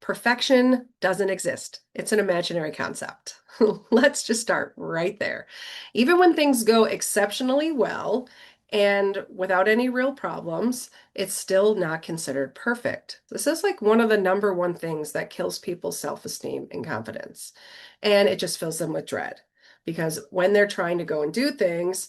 Perfection doesn't exist. It's an imaginary concept. Let's just start right there. Even when things go exceptionally well and without any real problems, it's still not considered perfect. This is like one of the number one things that kills people's self-esteem and confidence. And it just fills them with dread because when they're trying to go and do things,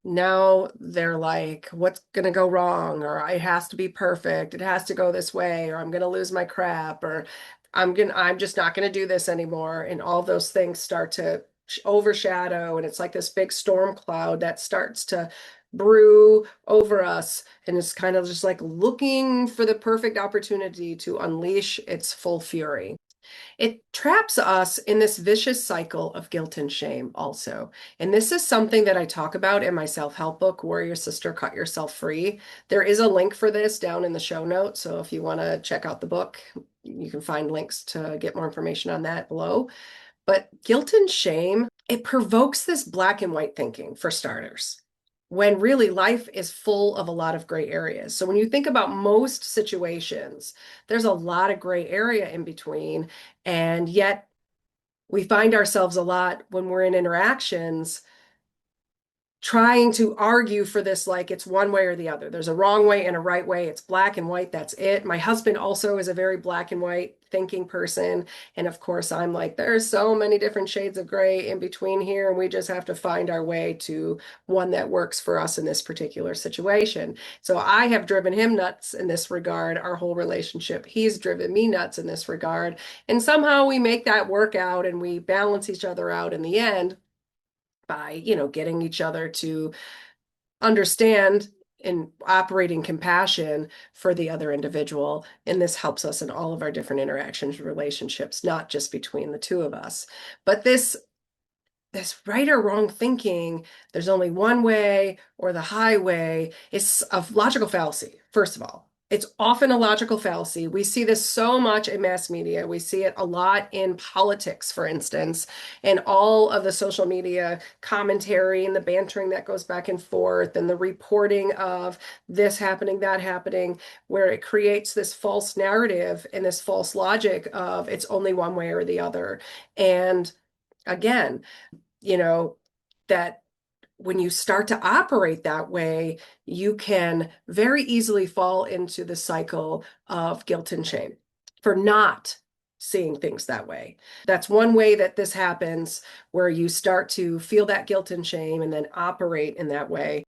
now they're like, what's going to go wrong? Or it has to be perfect. It has to go this way, or I'm going to lose my crap, or I'm just not going to do this anymore. And all those things start to overshadow. And it's like this big storm cloud that starts to brew over us. And it's kind of just like looking for the perfect opportunity to unleash its full fury. It traps us in this vicious cycle of guilt and shame also. And this is something that I talk about in my self-help book, Warrior Sister, Cut Yourself Free. There is a link for this down in the show notes. So if you want to check out the book, you can find links to get more information on that below. But guilt and shame, it provokes this black and white thinking for starters, when really life is full of a lot of gray areas. So when you think about most situations, there's a lot of gray area in between. And yet we find ourselves a lot when we're in interactions trying to argue for this like it's one way or the other. There's a wrong way and a right way. It's black and white. That's it. My husband also is a very black and white thinking person. And of course, I'm like, there's so many different shades of gray in between here. And we just have to find our way to one that works for us in this particular situation. So I have driven him nuts in this regard, our whole relationship. He's driven me nuts in this regard. And somehow we make that work out and we balance each other out in the end by, getting each other to understand and operating compassion for the other individual. And this helps us in all of our different interactions, relationships, not just between the two of us. But this right or wrong thinking, there's only one way or the highway, is a logical fallacy, first of all. It's often a logical fallacy. We see this so much in mass media. We see it a lot in politics, for instance, and all of the social media commentary and the bantering that goes back and forth and the reporting of this happening, that happening, where it creates this false narrative and this false logic of it's only one way or the other. And again, that when you start to operate that way, you can very easily fall into the cycle of guilt and shame for not seeing things that way. That's one way that this happens, where you start to feel that guilt and shame and then operate in that way.